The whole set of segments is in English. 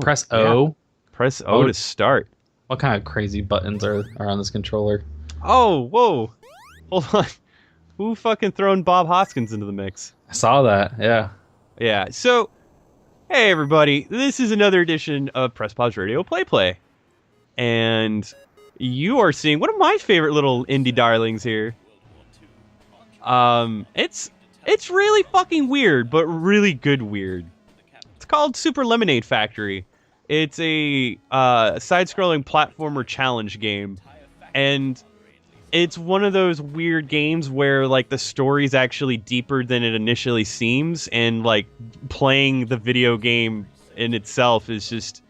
Press O. Yeah. Press O to start. What kind of crazy buttons are on this controller? Oh, whoa. Hold on. Who fucking thrown Bob Hoskins into the mix? I saw that. Yeah. Yeah. So, hey everybody, this is another edition of Press Pause Radio Play. And you are seeing one of my favorite little indie darlings here. It's really fucking weird, but really good weird. It's called Super Lemonade Factory. It's a side-scrolling platformer challenge game, and it's one of those weird games where like the story's actually deeper than it initially seems, and like playing the video game in itself is just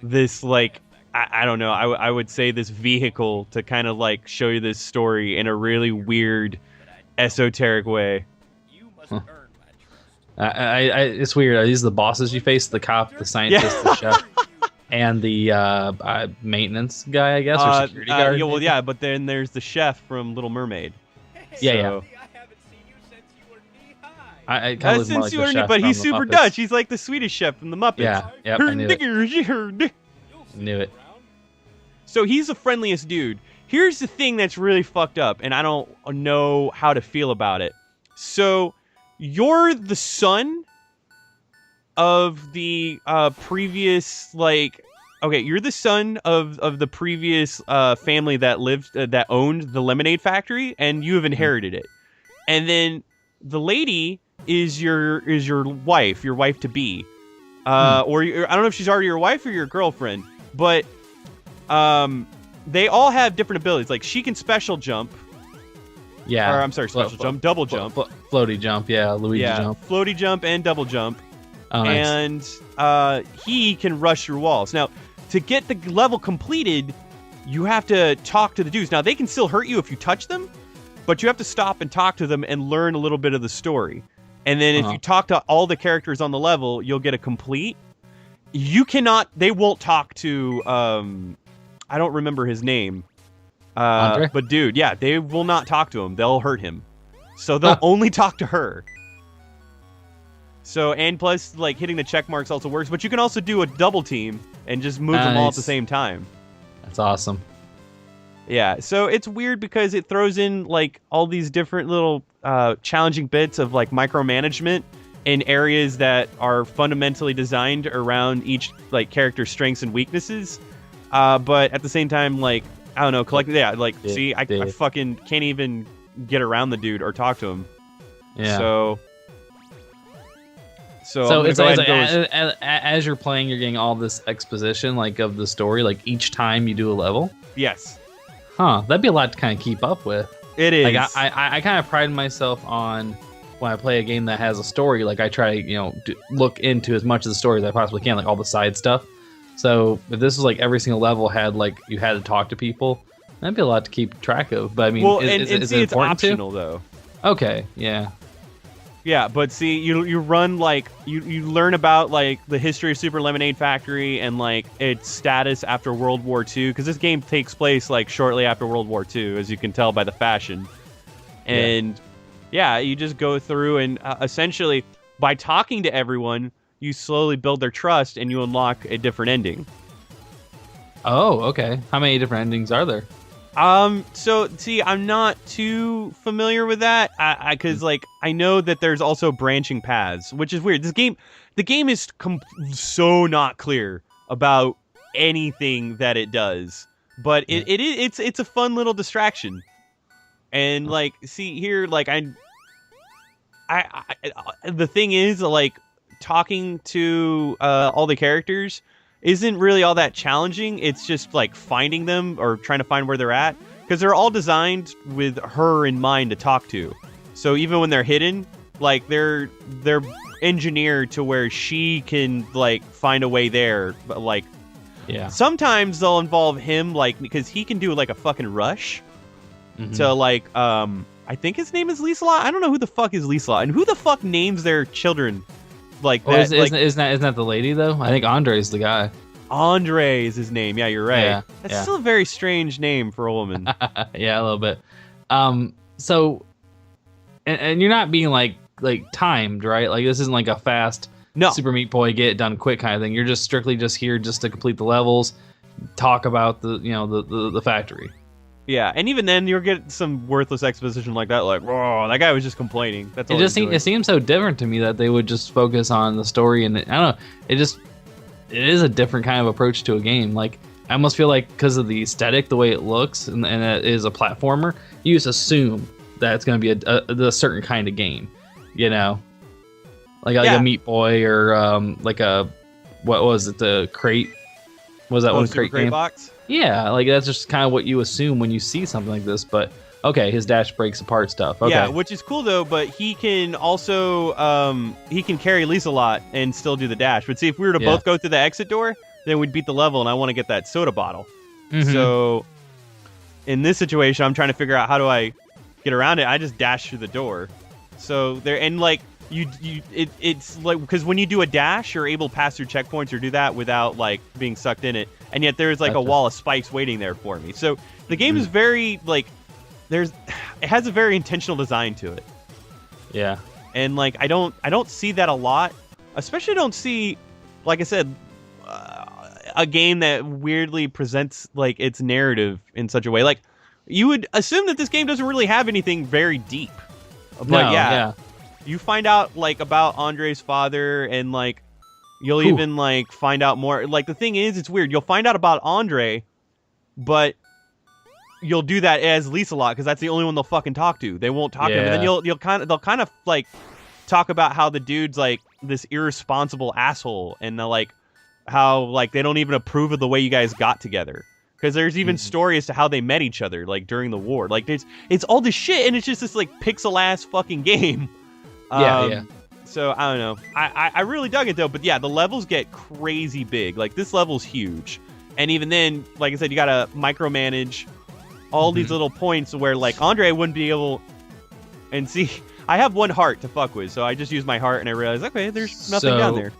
this like I don't know. I would say this vehicle to kind of like show you this story in a really weird, esoteric way. Huh. It's weird. These are the bosses you face: the cop, the scientist, the chef, and the maintenance guy, I guess, or security guard. Yeah, well, yeah, but then there's the chef from Little Mermaid. Yeah. I kind of since you were, but he's super Muppets. Dutch. He's like the Swedish chef from the Muppets. Yeah, yep, I knew it. Knew it. So he's the friendliest dude. Here's the thing that's really fucked up, and I don't know how to feel about it. So you're the son of the previous, like, okay, you're the son of the previous family that lived that owned the lemonade factory, and you have inherited it. And then the lady is your wife to be, or I don't know if she's already your wife or your girlfriend, but they all have different abilities. Like she can special jump. Yeah. Or I'm sorry, special jump, double jump. Floaty jump, yeah, Luigi jump. Floaty jump and double jump. Oh, nice. And he can rush through walls. Now, to get the level completed, you have to talk to the dudes. Now, they can still hurt you if you touch them, but you have to stop and talk to them and learn a little bit of the story. And then if you talk to all the characters on the level, you'll get a complete. You cannot, they won't talk to, I don't remember his name. Andre? But dude, yeah, they will not talk to him. They'll hurt him. So they'll only talk to her. So, and plus, like, hitting the check marks also works. But you can also do a double team and just move them all at the same time. That's awesome. Yeah, so it's weird because it throws in, like, all these different little challenging bits of, like, micromanagement in areas that are fundamentally designed around each, like, character's strengths and weaknesses. But at the same time, like, I don't know, see, I fucking can't even get around the dude or talk to him. Yeah. So it's like, as you're playing, you're getting all this exposition, like, of the story, like, each time you do a level? Yes. Huh, that'd be a lot to kind of keep up with. It is. Like, I kind of pride myself on when I play a game that has a story, like, I try to, look into as much of the story as I possibly can, like, all the side stuff. So if this was like every single level had like you had to talk to people, that'd be a lot to keep track of. But I mean, well, is it it's important optional though. Okay, yeah. Yeah, but see, you run like you learn about like the history of Super Lemonade Factory and like its status after World War II, because this game takes place like shortly after World War II, as you can tell by the fashion. And yeah, you just go through and essentially by talking to everyone, you slowly build their trust and you unlock a different ending. Oh, okay. How many different endings are there? So see, I'm not too familiar with that. Cause like, I know that there's also branching paths, which is weird. The game is so not clear about anything that it does, but it's a fun little distraction. And like, see here, like the thing is like, talking to all the characters isn't really all that challenging. It's just like finding them or trying to find where they're at, because they're all designed with her in mind to talk to. So even when they're hidden, like they're engineered to where she can like find a way there. But like, sometimes they'll involve him, like, because he can do like a fucking rush to like I think his name is Liselot. I don't know who the fuck is Liselot, and who the fuck names their children like that. Isn't that the lady though? I think Andre's the guy. Andre is his name. Yeah, you're right. Yeah, That's still a very strange name for a woman. Yeah, a little bit. So, and you're not being like timed, right? Like this isn't like a fast No. Super Meat Boy, get it done quick kind of thing. You're just strictly just here just to complete the levels, talk about the factory. Yeah, and even then you'll get some worthless exposition like that, like, oh, that guy was just complaining. That's all. It seems so different to me that they would just focus on the story, and I don't know. It is a different kind of approach to a game. Like, I almost feel like because of the aesthetic, the way it looks, and it is a platformer, you just assume that it's going to be a certain kind of game, you know, like a Meat Boy or like a, what was it, the Crate? Was that one Crate game? Box? Yeah, like that's just kind of what you assume when you see something like this. But okay, his dash breaks apart stuff. Okay. Yeah, which is cool though. But he can also he can carry Liselot and still do the dash. But see, if we were to both go through the exit door, then we'd beat the level, and I want to get that soda bottle. Mm-hmm. So in this situation, I'm trying to figure out how do I get around it. I just dash through the door. So there, and like it's like, because when you do a dash, you're able to pass through checkpoints or do that without like being sucked in it. And yet there's like a wall of spikes waiting there for me. So the game is very like it has a very intentional design to it. Yeah. And like I don't see that a lot. Especially don't see, like I said, a game that weirdly presents like its narrative in such a way. Like you would assume that this game doesn't really have anything very deep. But yeah. You find out like about Andre's father, and like you'll even like find out more. Like the thing is, it's weird. You'll find out about Andre, but you'll do that as Liselot because that's the only one they'll fucking talk to. They won't talk to him, and then they'll kind of like talk about how the dude's like this irresponsible asshole, and they'll like how like they don't even approve of the way you guys got together. Because there's even story as to how they met each other, like during the war. Like it's all this shit, and it's just this like pixel ass fucking game. Yeah. So I don't know. I really dug it though. But yeah, the levels get crazy big. Like this level's huge, and even then, like I said, you gotta micromanage all these little points where like Andre wouldn't be able. And see, I have one heart to fuck with, so I just use my heart, and I realize, okay, there's nothing down there.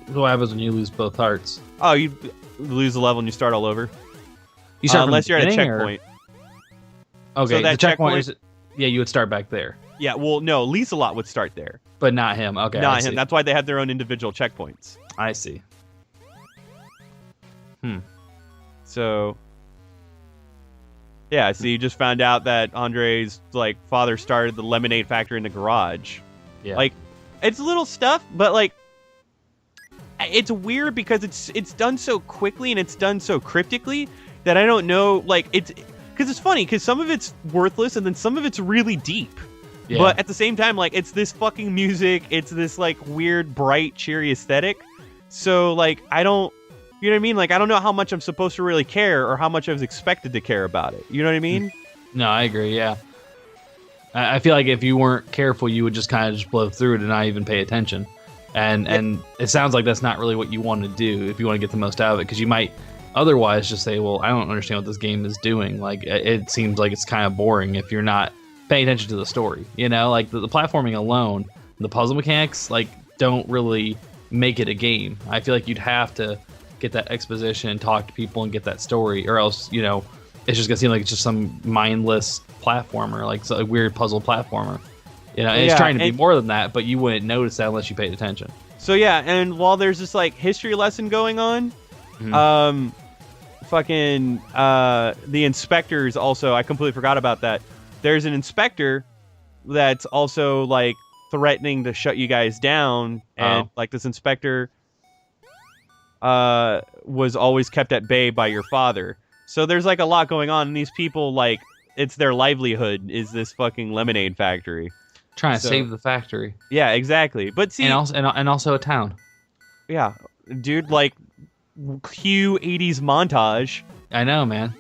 What happens when you lose both hearts? Oh, you lose the level and you start all over. You start unless you're at a checkpoint. Okay, so that the checkpoint is, you would start back there. Yeah, well, no, Liselot would start there. But not him. Okay, not him. That's why they have their own individual checkpoints. I see. So, yeah, so you just found out that Andre's like father started the lemonade factory in the garage. Yeah. Like, it's little stuff, but like, it's weird because it's done so quickly and it's done so cryptically that I don't know, like, because it's funny, because some of it's worthless and then some of it's really deep. Yeah. But at the same time, like, it's this fucking music, it's this, like, weird, bright, cheery aesthetic. So, like, you know what I mean? Like, I don't know how much I'm supposed to really care or how much I was expected to care about it. You know what I mean? No, I agree, yeah. I feel like if you weren't careful, you would just kind of just blow through it and not even pay attention. And it sounds like that's not really what you want to do if you want to get the most out of it, because you might otherwise just say, well, I don't understand what this game is doing. Like, it seems like it's kind of boring if you're not paying attention to the story. You know, like the platforming alone, the puzzle mechanics, like, don't really make it a game. I feel like you'd have to get that exposition, talk to people, and get that story, or else, you know, it's just gonna seem like it's just some mindless platformer, like a weird puzzle platformer. You know, and it's trying to be more than that, but you wouldn't notice that unless you paid attention. So yeah, and while there's this like history lesson going on, the inspectors also, I completely forgot about that. There's an inspector that's also like threatening to shut you guys down, and like this inspector was always kept at bay by your father. So there's like a lot going on, and these people, like, it's their livelihood is this fucking lemonade factory. Trying to save the factory. Yeah, exactly. But see, and also a town. Yeah, dude, like, cue 80s montage. I know, man.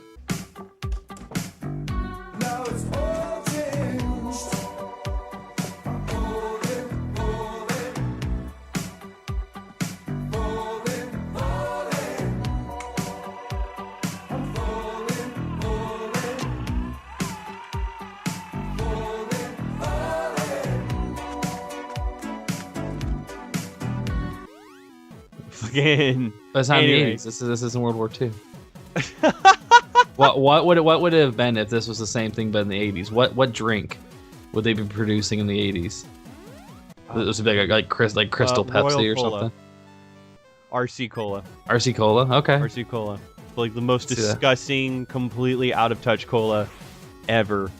But it's not in the 80s. This is in World War II. What would it have been if this was the same thing but in the 80s? What drink would they be producing in the 80s? This would be like Crystal Pepsi Royal or Cola. something. RC Cola. RC Cola. Okay. RC Cola. Like the most See that. disgusting, completely out of touch cola ever.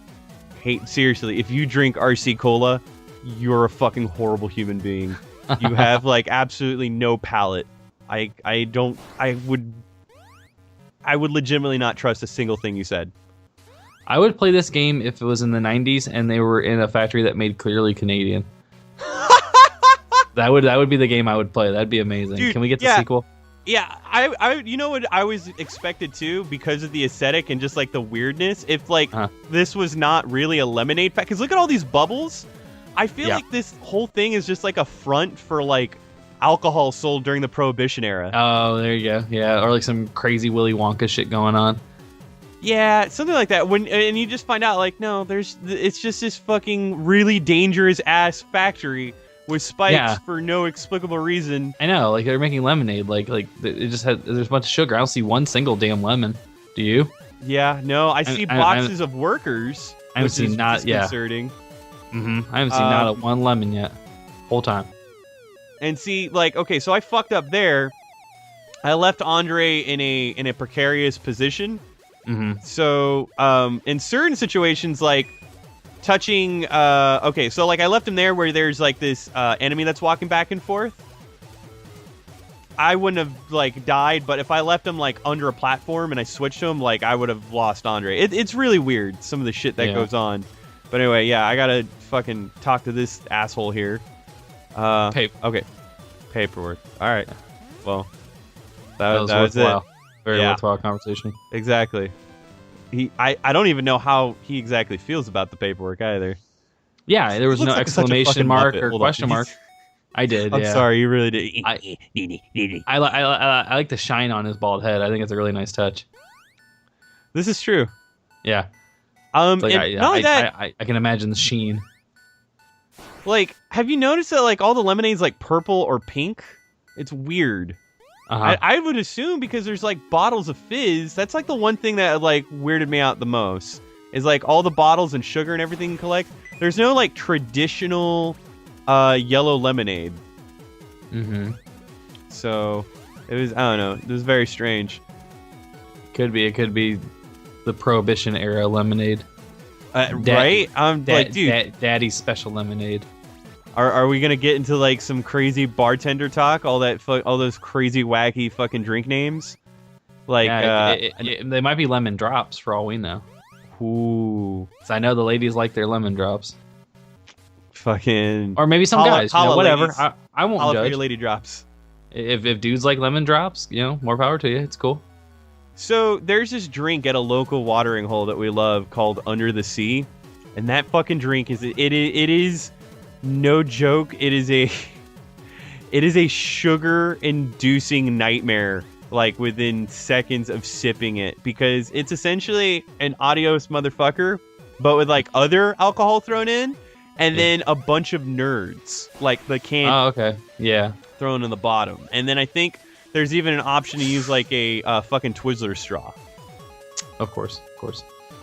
Seriously, if you drink RC Cola, you're a fucking horrible human being. You have like absolutely no palate. I would legitimately not trust a single thing you said. I would play this game if it was in the 90s and they were in a factory that made clearly Canadian. That would be the game I would play. That'd be amazing. Dude, Can we get the sequel? Yeah, I you know what I was expected to, because of the aesthetic and just like the weirdness, if like this was not really a lemonade pack, because look at all these bubbles. I feel like this whole thing is just like a front for like alcohol sold during the Prohibition era. Oh, there you go. Yeah, or like some crazy Willy Wonka shit going on. Yeah, something like that. And you just find out like, no, it's just this fucking really dangerous ass factory with spikes for no explicable reason. I know, like they're making lemonade. Like it just there's a bunch of sugar. I don't see one single damn lemon. Do you? Yeah, no, I see boxes of workers. I haven't seen disconcerting. I haven't seen not a one lemon yet. Whole time. And see, like, okay, so I fucked up there. I left Andre in a precarious position. So in certain situations, like touching okay, so like I left him there where there's like this enemy that's walking back and forth. I wouldn't have like died, but if I left him like under a platform and I switched to him, like I would have lost Andre. It's really weird, some of the shit that goes on. But anyway, yeah, I gotta fucking talk to this asshole here. Okay, paperwork. All right, well, that was it. Very worthwhile conversation. Exactly. I don't even know how he exactly feels about the paperwork either. Yeah, there was no exclamation mark or question mark. I did. I'm sorry, you really did. I like the shine on his bald head. I think it's a really nice touch. This is true. Yeah. Like, I can imagine the sheen. Like, have you noticed that like all the lemonade's like purple or pink? It's weird. I would assume because there's like bottles of fizz. That's like the one thing that like weirded me out the most. Is like all the bottles and sugar and everything you collect. There's no like traditional yellow lemonade. So it was, I don't know, it was very strange. It could be the Prohibition era lemonade. Right? Like, dude, Daddy's special lemonade. Are we gonna get into like some crazy bartender talk? All those crazy wacky fucking drink names? Like they might be lemon drops for all we know. Ooh. So I know the ladies like their lemon drops. Fucking. Or maybe some guys. Whatever. I won't judge. For your lady drops. If dudes like lemon drops, more power to you. It's cool. So there's this drink at a local watering hole that we love called Under the Sea, and that fucking drink is it is no joke. It is a sugar-inducing nightmare. Like within seconds of sipping it, because it's essentially an adios motherfucker, but with like other alcohol thrown in, and then a bunch of nerds, like the can. Oh, okay, yeah, thrown in the bottom, and then I think there's even an option to use like a fucking Twizzler straw. Of course.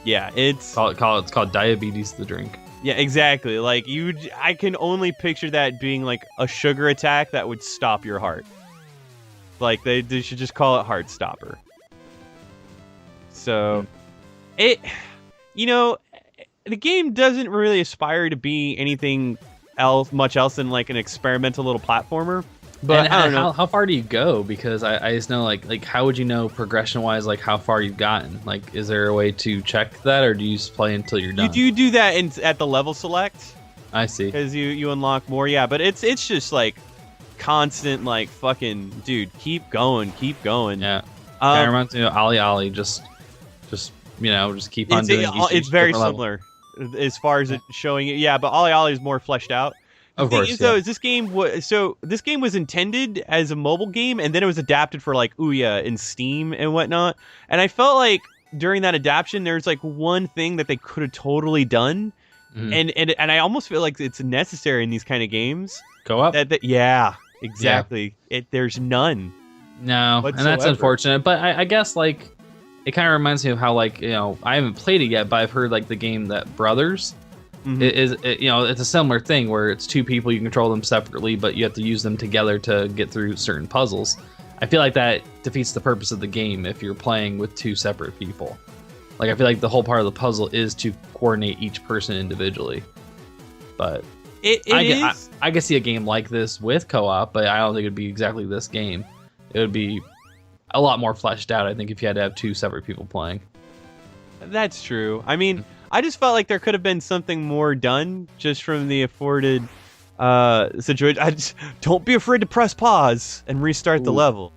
Yeah, it's called diabetes the drink. Yeah, exactly. Like I can only picture that being like a sugar attack that would stop your heart. Like they should just call it Heart Stopper. So, the game doesn't really aspire to be anything much else than like an experimental little platformer. But I don't know how far do you go? Because I just know like how would you know progression wise like how far you've gotten? Like is there a way to check that, or do you just play until you're done? You do that at the level select. I see. Because you unlock more, yeah. But it's just like constant like fucking dude, keep going. Yeah. It reminds me of Ali. Just keep on doing. It's very similar as far as it showing it. Yeah, but Ali is more fleshed out. Of course. This game was intended as a mobile game, and then it was adapted for like Ouya and Steam and whatnot. And I felt like during that adaptation, there's like one thing that they could have totally done, and I almost feel like it's necessary in these kind of games. Co-op? Yeah, exactly. Yeah. There's none. No, whatsoever. And that's unfortunate. But I guess like it kind of reminds me of how like I haven't played it yet, but I've heard like the game that Brothers. Mhm. It's a similar thing where it's two people, you can control them separately, but you have to use them together to get through certain puzzles. I feel like that defeats the purpose of the game if you're playing with two separate people. Like, I feel like the whole part of the puzzle is to coordinate each person individually. But I could see a game like this with co-op, but I don't think it'd be exactly this game. It would be a lot more fleshed out, I think, if you had to have two separate people playing. That's true. I mean, I just felt like there could have been something more done just from the afforded situation. Don't be afraid to press pause and restart the level.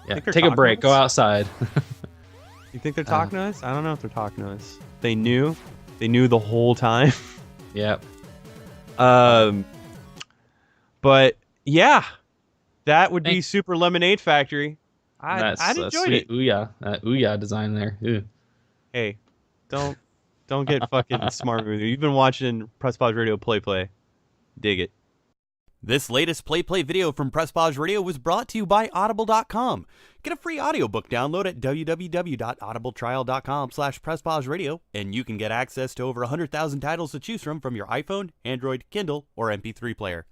Yeah, take a break. Go outside. You think they're talking to us? I don't know if they're talking to us. They knew the whole time. Yep. But yeah, that would be Super Lemonade Factory. I'd enjoyed it. Ouya, that Ouya design there. Ooh. Hey, don't get fucking smart with you. You've been watching Press Pause Radio play. Dig it. This latest play video from Press Pause Radio was brought to you by Audible.com. Get a free audiobook download at www.audibletrial.com/presspauseradio, and you can get access to over 100,000 titles to choose from your iPhone, Android, Kindle, or MP3 player.